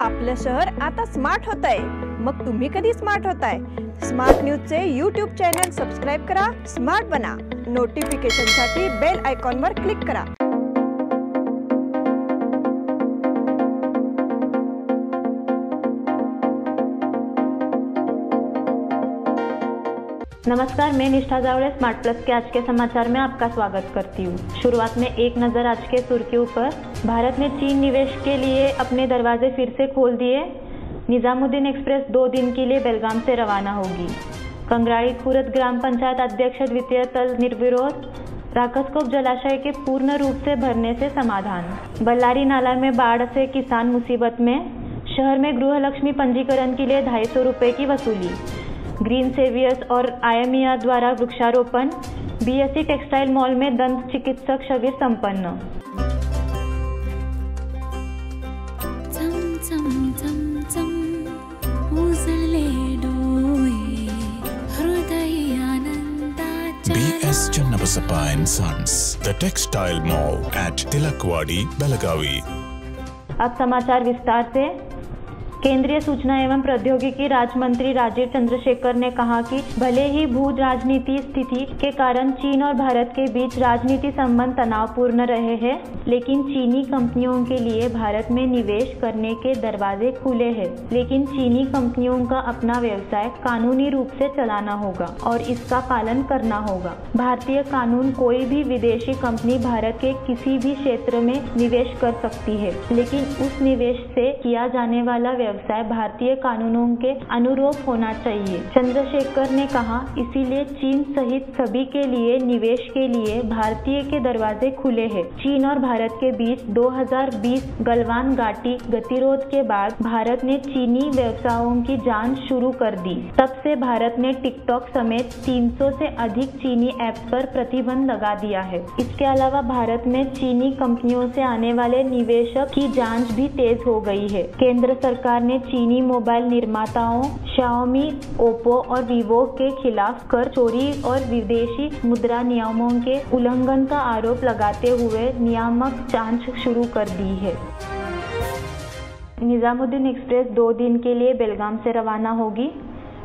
आपलं शहर आता स्मार्ट होत आहे। मग तुम्ही कधी स्मार्ट होताय? स्मार्ट न्यूजचे यूट्यूब चॅनल सबस्क्राइब करा, स्मार्ट बना। नोटिफिकेशनसाठी बेल आयकॉनवर क्लिक करा। नमस्कार, मैं निष्ठा जावड़े स्मार्ट प्लस के आज के समाचार में आपका स्वागत करती हूँ। शुरुआत में एक नज़र आज के सुर्खियों पर। भारत ने चीन निवेश के लिए अपने दरवाजे फिर से खोल दिए। निजामुद्दीन एक्सप्रेस 2 दिन के लिए बेलगाम से रवाना होगी। कंगराड़ी खुर्द ग्राम पंचायत अध्यक्ष द्वितीय तल निर्विरोध। राकसकोप जलाशय के पूर्ण रूप से भरने से समाधान। बल्लारी नाला में बाढ़ से किसान मुसीबत में। शहर में गृहलक्ष्मी पंजीकरण के लिए 250 रुपये की वसूली। ग्रीन सेवियर्स और आयमिया द्वारा वृक्षारोपण। बीएससी टेक्सटाइल मॉल में दंत चिकित्सक शिविर संपन्न। BS Channabasappa and Sons, the textile mall at Tilakwadi, Belagavi। अब समाचार विस्तार से। केंद्रीय सूचना एवं प्रौद्योगिकी राज्य मंत्री राजीव चंद्रशेखर ने कहा कि भले ही भू राजनीति स्थिति के कारण चीन और भारत के बीच राजनीति संबंध तनावपूर्ण रहे हैं, लेकिन चीनी कंपनियों के लिए भारत में निवेश करने के दरवाजे खुले हैं। लेकिन चीनी कंपनियों का अपना व्यवसाय कानूनी रूप से चलाना होगा और इसका पालन करना होगा। भारतीय कानून कोई भी विदेशी कंपनी भारत के किसी भी क्षेत्र में निवेश कर सकती है, लेकिन उस निवेश से किया जाने वाला व्यवसाय भारतीय कानूनों के अनुरूप होना चाहिए, चंद्रशेखर ने कहा। इसीलिए चीन सहित सभी के लिए निवेश के लिए भारतीय के दरवाजे खुले हैं। चीन और भारत के बीच 2020 गलवान घाटी गतिरोध के बाद भारत ने चीनी व्यवसायों की जांच शुरू कर दी। तब से भारत ने टिकटॉक समेत 300 से अधिक चीनी ऐप्स पर प्रतिबंध लगा दिया है। इसके अलावा भारत में चीनी कंपनियों से आने वाले निवेशक की जांच भी तेज हो गई है। केंद्र सरकार ने चीनी मोबाइल निर्माताओं Xiaomi, Oppo और Vivo के खिलाफ कर चोरी और विदेशी मुद्रा नियमों के उल्लंघन का आरोप लगाते हुए नियामक जांच शुरू कर दी है। निजामुद्दीन एक्सप्रेस 2 दिन के लिए बेलगाम से रवाना होगी।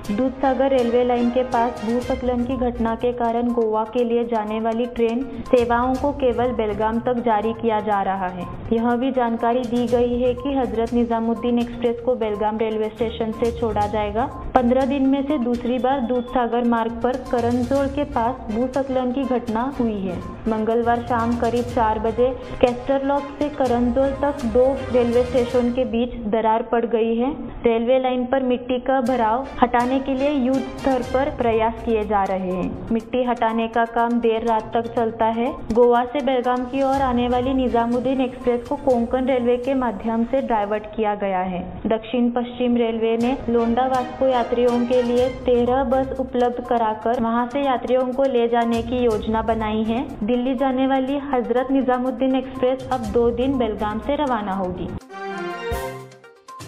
दूधसागर रेलवे लाइन के पास भूस्खलन की घटना के कारण गोवा के लिए जाने वाली ट्रेन सेवाओं को केवल बेलगाम तक जारी किया जा रहा है। यह भी जानकारी दी गई है कि हजरत निजामुद्दीन एक्सप्रेस को बेलगाम रेलवे स्टेशन से छोड़ा जाएगा। 15 दिन में से दूसरी बार दूधसागर मार्ग पर करंजोल के पास भूस्खलन की घटना हुई है। मंगलवार शाम करीब 4 बजे कैस्टरलॉक से करंजोल तक 2 रेलवे स्टेशन के बीच दरार पड़ गई है। रेलवे लाइन पर मिट्टी का भराव हटाने के लिए युद्ध स्तर पर प्रयास किए जा रहे हैं। मिट्टी हटाने का काम देर रात तक चलता है। गोवा से बेलगाम की ओर आने वाली निजामुद्दीन एक्सप्रेस को कोंकण रेलवे के माध्यम से डाइवर्ट किया गया है। दक्षिण पश्चिम रेलवे ने लोंडा वास्को यात्रियों के लिए 13 बस उपलब्ध कराकर वहां से यात्रियों को ले जाने की योजना बनाई है। दिल्ली जाने वाली हजरत निजामुद्दीन एक्सप्रेस अब 2 दिन बेलगाम से रवाना होगी।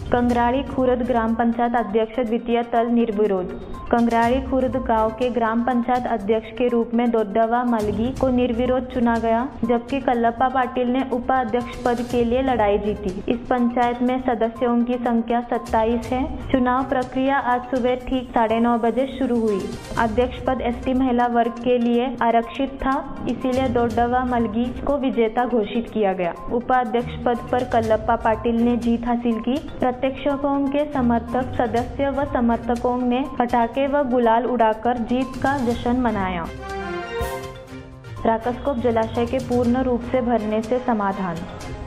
कंगराड़ी खुर्द ग्राम पंचायत अध्यक्ष द्वितीय तल निर्विरोध। कंगराड़ी खुर्द गांव के ग्राम पंचायत अध्यक्ष के रूप में दोड्डवा मलगी को निर्विरोध चुना गया, जबकि कल्लप्पा पाटिल ने उपाध्यक्ष पद के लिए लड़ाई जीती। इस पंचायत में सदस्यों की संख्या 27 है। चुनाव प्रक्रिया आज सुबह ठीक 9:30 बजे शुरू हुई। अध्यक्ष पद एसटी महिला वर्ग के लिए आरक्षित था, इसीलिए दोड्डवा मलगी को विजेता घोषित किया गया। उपाध्यक्ष पद पर कल्लप्पा पाटिल ने जीत हासिल की। प्रत्यक्षकों के समर्थक सदस्य व समर्थकों ने पटाखे व गुलाल उड़ाकर जीत का जश्न मनाया। राकसकोप जलाशय के पूर्ण रूप से भरने से समाधान।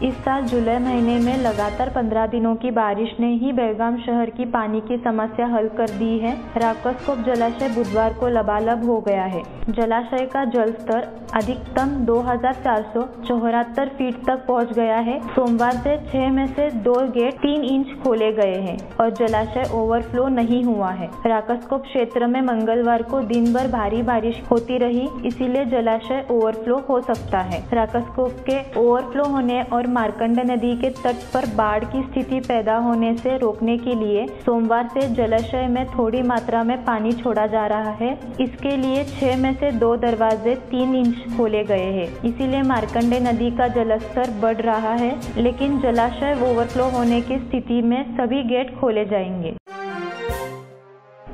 इस साल जुलाई महीने में लगातार 15 दिनों की बारिश ने ही बेलगाम शहर की पानी की समस्या हल कर दी है। राकसकोप जलाशय बुधवार को लबालब हो गया है। जलाशय का जल स्तर अधिकतम 2474 फीट तक पहुंच गया है। सोमवार से 6 में से 2 गेट 3 इंच खोले गए हैं और जलाशय ओवरफ्लो नहीं हुआ है। राकसकोप क्षेत्र में मंगलवार को दिन भर भारी बारिश होती रही, इसीलिए जलाशय ओवरफ्लो हो सकता है। राकसकोप के ओवरफ्लो होने और और मार्कंडा नदी के तट पर बाढ़ की स्थिति पैदा होने से रोकने के लिए सोमवार से जलाशय में थोड़ी मात्रा में पानी छोड़ा जा रहा है। इसके लिए 6 में से 2 दरवाजे 3 इंच खोले गए हैं। इसीलिए मार्कंडा नदी का जलस्तर बढ़ रहा है, लेकिन जलाशय ओवरफ्लो होने की स्थिति में सभी गेट खोले जाएंगे।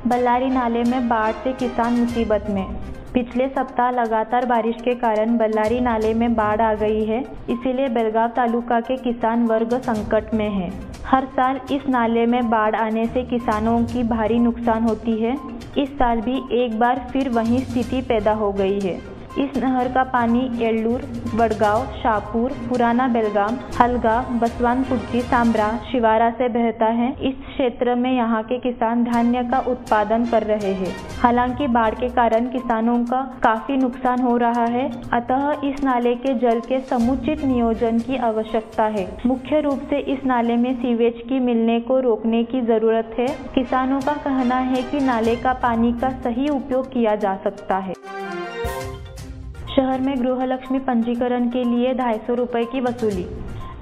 बल्लारी नाले में बाढ़ से किसान मुसीबत में। पिछले सप्ताह लगातार बारिश के कारण बल्लारी नाले में बाढ़ आ गई है, इसीलिए बेलगाव तालुका के किसान वर्ग संकट में है। हर साल इस नाले में बाढ़ आने से किसानों की भारी नुकसान होती है। इस साल भी एक बार फिर वही स्थिति पैदा हो गई है। इस नहर का पानी एल्लूर, वडगांव, शाहपुर, पुराना बेलगाम, हलगा, बसवानपुट्टी, सांब्रा, शिवारा से बहता है। इस क्षेत्र में यहाँ के किसान धान्य का उत्पादन कर रहे हैं। हालांकि बाढ़ के कारण किसानों का काफी नुकसान हो रहा है, अतः इस नाले के जल के समुचित नियोजन की आवश्यकता है। मुख्य रूप से इस नाले में सीवेज की मिलने को रोकने की जरूरत है। किसानों का कहना है कि नाले का पानी का सही उपयोग किया जा सकता है। शहर में गृहलक्ष्मी पंजीकरण के लिए 250 रुपये की वसूली।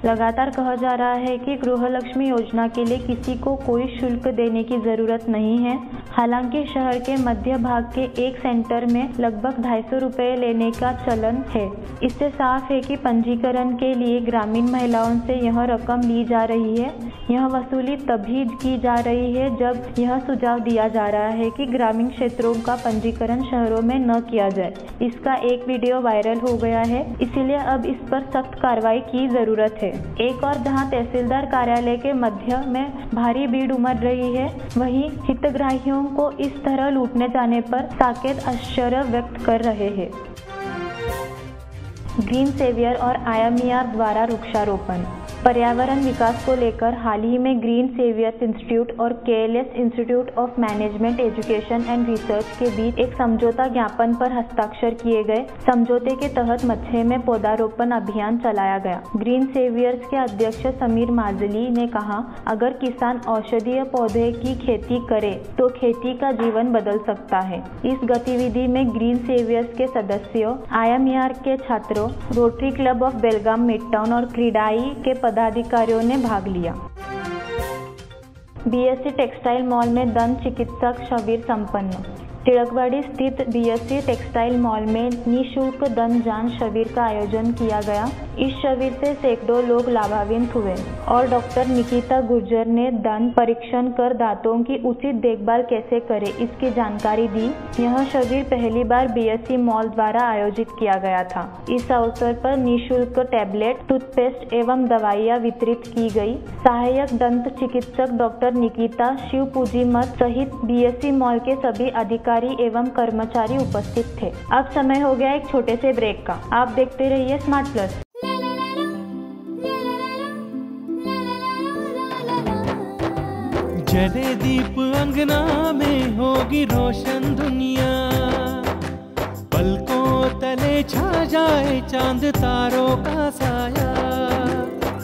लगातार कहा जा रहा है कि गृहलक्ष्मी योजना के लिए किसी को कोई शुल्क देने की जरूरत नहीं है। हालांकि शहर के मध्य भाग के एक सेंटर में लगभग 250 रुपये लेने का चलन है। इससे साफ है कि पंजीकरण के लिए ग्रामीण महिलाओं से यह रकम ली जा रही है। यह वसूली तभी की जा रही है जब यह सुझाव दिया जा रहा है कि ग्रामीण क्षेत्रों का पंजीकरण शहरों में न किया जाए। इसका एक वीडियो वायरल हो गया है, इसीलिए अब इस पर सख्त कार्रवाई की जरूरत है। एक और जहां तहसीलदार कार्यालय के मध्य में भारी भीड़ उमड़ रही है, वहीं हितग्राहियों को इस तरह लूटने जाने पर साकेत आश्चर्य व्यक्त कर रहे हैं। ग्रीन सेवियर और IMER द्वारा वृक्षारोपण। पर्यावरण विकास को लेकर हाल ही में ग्रीन सेवियर इंस्टीट्यूट और KLS institute of management education and research के बीच एक समझौता ज्ञापन पर हस्ताक्षर किए गए। समझौते के तहत मच्छे में पौधारोपण अभियान चलाया गया। ग्रीन सेवियर्स के अध्यक्ष समीर माजली ने कहा, अगर किसान औषधीय पौधे की खेती करे तो खेती का जीवन बदल सकता है। इस गतिविधि में ग्रीन सेवियर्स के सदस्यों, IMER के छात्रों, rotary club of Belgaum midtown और क्रीडाई के पदाधिकारियों ने भाग लिया। BSC टेक्सटाइल मॉल में दंत चिकित्सक शिविर संपन्न। टिळकवाड़ी स्थित BSC टेक्सटाइल मॉल में निःशुल्क दंत जांच शिविर का आयोजन किया गया। इस शिविर से सैकड़ों लोग लाभान्वित हुए और डॉक्टर निकिता गुर्जर ने दंत परीक्षण कर दांतों की उचित देखभाल कैसे करें इसकी जानकारी दी। यह शिविर पहली बार BSC मॉल द्वारा आयोजित किया गया था। इस अवसर पर निःशुल्क टैबलेट, टूथपेस्ट एवं दवाइयाँ वितरित की गई। सहायक दंत चिकित्सक डॉक्टर निकिता शिवपूजीमत सहित BSC मॉल के सभी अधिकारी एवं कर्मचारी उपस्थित थे। अब समय हो गया एक छोटे से ब्रेक का। आप देखते रहिए स्मार्ट प्लस। जले दीप अंगना में होगी रोशन दुनिया, पलकों तले छा जाए चांद तारों का साया।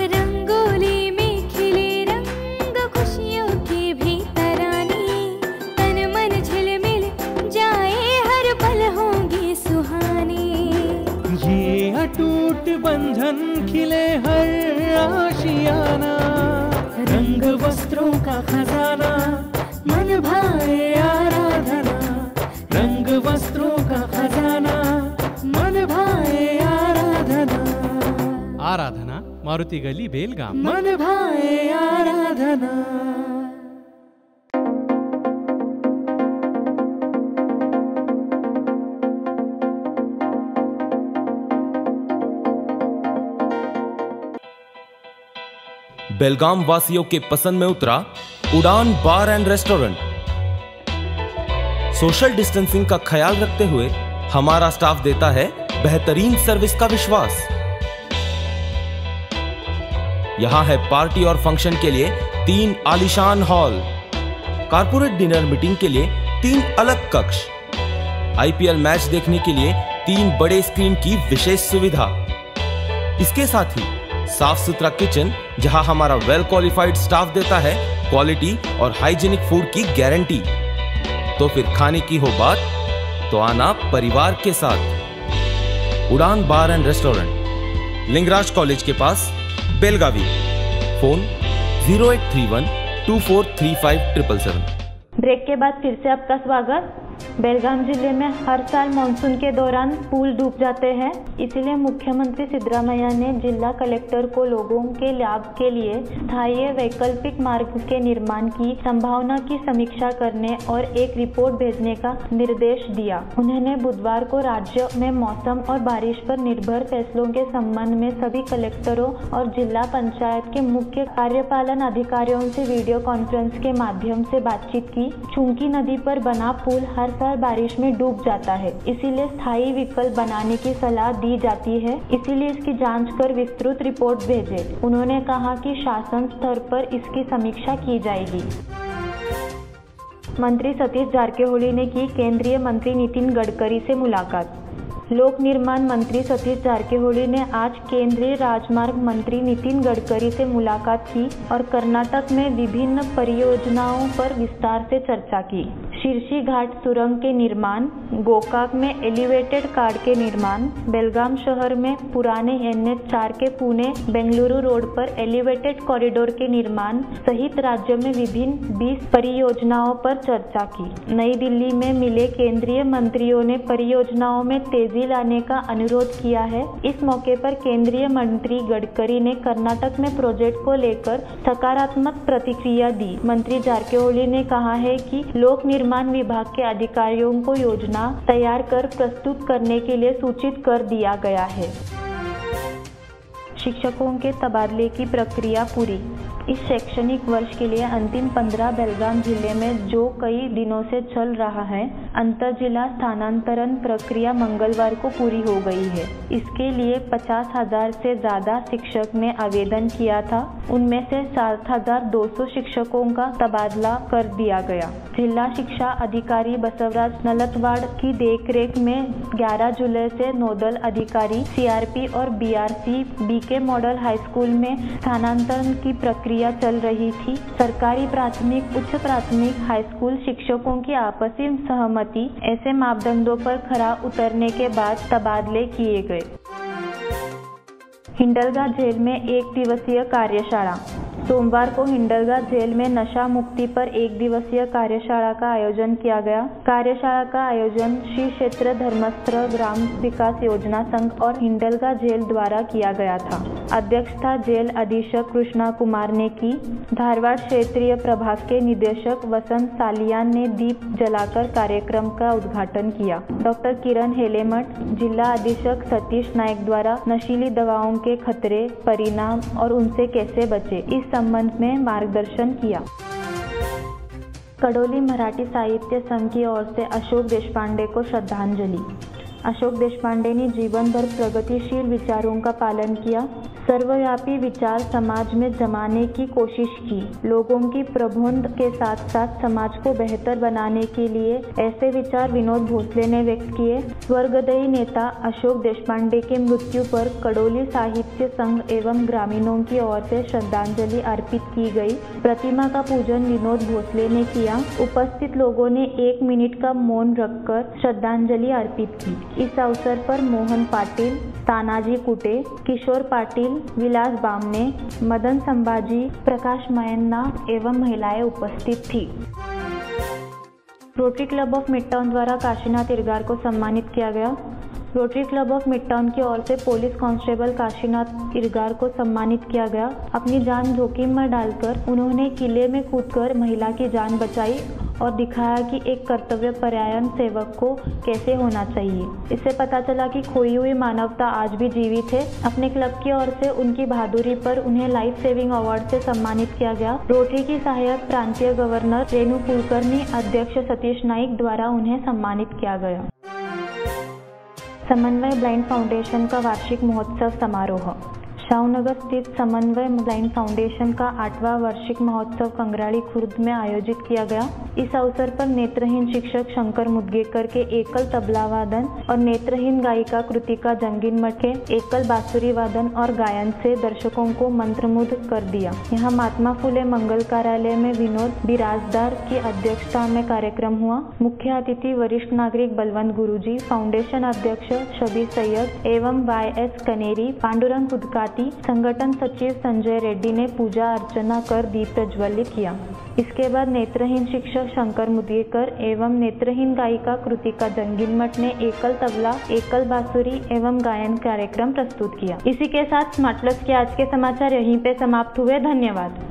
रंगोली में खिले रंग खुशियों के भीतर आने, तन मन झिलमिल जाए हर पल होंगे सुहाने। ये अटूट बंधन खिले हर आशियाना, रंग वस्त्रों का खजाना मन भाए आराधना। रंग वस्त्रों का खजाना मन भाए आराधना। आराधना मारुति गली बेलगाम। मन भाए आराधना। बेलगाम वासियों के पसंद में उतरा उड़ान बार एंड रेस्टोरेंट। सोशल डिस्टेंसिंग का ख्याल रखते हुए हमारा स्टाफ देता है बेहतरीन सर्विस का विश्वास। यहां है पार्टी और फंक्शन के लिए 3 आलीशान हॉल, कारपोरेट डिनर मीटिंग के लिए 3 अलग कक्ष, IPL मैच देखने के लिए 3 बड़े स्क्रीन की विशेष सुविधा। इसके साथ ही साफ सुथरा किचन जहां हमारा वेल क्वालिफाइड स्टाफ देता है क्वालिटी और हाइजीनिक फूड की गारंटी। तो फिर खाने की हो बात तो आना परिवार के साथ। उड़ान बार एंड रेस्टोरेंट, लिंगराज कॉलेज के पास, बेलगावी। फोन 0831 2435 ब्रेक के बाद फिर से आपका स्वागत। बेलगाम जिले में हर साल मानसून के दौरान पुल डूब जाते हैं, इसलिए मुख्यमंत्री सिद्धरामैया ने जिला कलेक्टर को लोगों के लाभ के लिए स्थायी वैकल्पिक मार्ग के निर्माण की संभावना की समीक्षा करने और एक रिपोर्ट भेजने का निर्देश दिया। उन्होंने बुधवार को राज्य में मौसम और बारिश पर निर्भर फैसलों के संबंध में सभी कलेक्टरों और जिला पंचायत के मुख्य कार्यपालन अधिकारियों से वीडियो कॉन्फ्रेंस के माध्यम से बातचीत की। चुंकी नदी पर बना पुल हर साल बारिश में डूब जाता है, इसीलिए स्थायी विकल्प बनाने की सलाह दी जाती है, इसीलिए इसकी जांच कर विस्तृत रिपोर्ट भेजे। उन्होंने कहा कि शासन स्तर पर इसकी समीक्षा की जाएगी। मंत्री सतीश जारकिहोली ने की केंद्रीय मंत्री नितिन गडकरी से मुलाकात। लोक निर्माण मंत्री सतीश जारकिहोली ने आज केंद्रीय राजमार्ग मंत्री नितिन गडकरी से मुलाकात की और कर्नाटक में विभिन्न परियोजनाओं पर विस्तार से चर्चा की। शीर्षी घाट सुरंग के निर्माण, गोकाक में एलिवेटेड कार्ड के निर्माण, बेलगाम शहर में पुराने NH4 के पुणे बेंगलुरु रोड पर एलिवेटेड कॉरिडोर के निर्माण सहित राज्य में विभिन्न 20 परियोजनाओं पर चर्चा की। नई दिल्ली में मिले केंद्रीय मंत्रियों ने परियोजनाओं में तेजी लाने का अनुरोध किया है। इस मौके पर केंद्रीय मंत्री गडकरी ने कर्नाटक में प्रोजेक्ट को लेकर सकारात्मक प्रतिक्रिया दी। मंत्री जारकिहोली ने कहा है कि लोक निर्माण विभाग के अधिकारियों को योजना तैयार कर प्रस्तुत करने के लिए सूचित कर दिया गया है। शिक्षकों के तबादले की प्रक्रिया पूरी। इस शैक्षणिक वर्ष के लिए अंतिम 15 बेलगाम जिले में जो कई दिनों से चल रहा है अंतर जिला स्थानांतरण प्रक्रिया मंगलवार को पूरी हो गई है। इसके लिए 50,000 से ज़्यादा शिक्षक ने आवेदन किया था। उनमें से 7,200 शिक्षकों का तबादला कर दिया गया। जिला शिक्षा अधिकारी बसवराज नलतवाड़ की देखरेख में 11 जुलाई से नोडल अधिकारी CRP और BRC BK model high school में स्थानांतरण की प्रक्रिया चल रही थी। सरकारी प्राथमिक, उच्च प्राथमिक, हाई स्कूल शिक्षकों की आपसी सहमति ऐसे मापदंडों पर खरा उतरने के बाद तबादले किए गए। हिंडलगा जेल में 1 दिवसीय कार्यशाला। सोमवार को हिंडलगा जेल में नशा मुक्ति पर 1 दिवसीय कार्यशाला का आयोजन किया गया। कार्यशाला का आयोजन श्री क्षेत्र धर्मस्थल ग्राम विकास योजना संघ और हिंडलगा जेल द्वारा किया गया था। अध्यक्षता जेल अधीक्षक कृष्णा कुमार ने की। धारवाड़ क्षेत्रीय प्रभाग के निदेशक वसंत सालियान ने दीप जलाकर कार्यक्रम का उद्घाटन किया। डॉक्टर किरण हेलेमठ, जिला अधीक्षक सतीश नायक द्वारा नशीली दवाओं के खतरे, परिणाम और उनसे कैसे बचे इस संबंध में मार्गदर्शन किया। कड़ोली मराठी साहित्य संघ की ओर से अशोक देशपांडे को श्रद्धांजलि। अशोक देशपांडे ने जीवन भर प्रगतिशील विचारों का पालन किया, सर्वव्यापी विचार समाज में जमाने की कोशिश की, लोगों की प्रबोधन के साथ साथ समाज को बेहतर बनाने के लिए ऐसे विचार विनोद भोसले ने व्यक्त किए। स्वर्गदयी नेता अशोक देशपांडे के मृत्यु पर कड़ोली साहित्य संघ एवं ग्रामीणों की ओर से श्रद्धांजलि अर्पित की गई। प्रतिमा का पूजन विनोद भोसले ने किया। उपस्थित लोगों ने 1 मिनट का मौन रखकर श्रद्धांजलि अर्पित की। इस अवसर पर मोहन पाटिल, तानाजी कुटे, किशोर पाटिल, विलास बामने, मदन संभाजी, प्रकाश मयन्ना एवं महिलाएं उपस्थित थी। रोटरी क्लब ऑफ मिडटाउन द्वारा काशीनाथ इरगार को सम्मानित किया गया। रोटरी क्लब ऑफ मिडटाउन की ओर से पुलिस कांस्टेबल काशीनाथ इरगार को सम्मानित किया गया। अपनी जान जोखिम में डालकर उन्होंने किले में कूदकर महिला की जान बचाई और दिखाया कि एक कर्तव्य परायण सेवक को कैसे होना चाहिए। इससे पता चला कि खोई हुई मानवता आज भी जीवित है। अपने क्लब की ओर से उनकी बहादुरी पर उन्हें लाइफ सेविंग अवार्ड से सम्मानित किया गया। रोटरी की सहायक प्रांतीय गवर्नर रेणु कुलकर्णी, अध्यक्ष सतीश नाइक द्वारा उन्हें सम्मानित किया गया। समन्वय ब्लाइंड फाउंडेशन का वार्षिक महोत्सव समारोह। शाहनगर स्थित समन्वय ब्लाइंड फाउंडेशन का 8वां वार्षिक महोत्सव कंगराड़ी खुर्द में आयोजित किया गया। इस अवसर पर नेत्रहीन शिक्षक शंकर मुदगेकर के एकल तबला वादन और नेत्रहीन गायिका कृतिका जंगीनमठ के एकल बांसुरी वादन और गायन से दर्शकों को मंत्रमुग्ध कर दिया। यहाँ महात्मा फुले मंगल कार्यालय में विनोद बिराजदार की अध्यक्षता में कार्यक्रम हुआ। मुख्य अतिथि वरिष्ठ नागरिक बलवंत गुरुजी, फाउंडेशन अध्यक्ष शबीर सैयद एवं YS कनेरी, पांडुरंग उदकाटे, पार्टी संगठन सचिव संजय रेड्डी ने पूजा अर्चना कर दीप प्रज्वलित किया। इसके बाद नेत्रहीन शिक्षक शंकर मुदगेकर एवं नेत्रहीन गायिका कृतिका जंगीमठ ने एकल तबला, एकल बांसुरी एवं गायन कार्यक्रम प्रस्तुत किया। इसी के साथ स्मार्ट प्लस के आज के समाचार यहीं पे समाप्त हुए। धन्यवाद।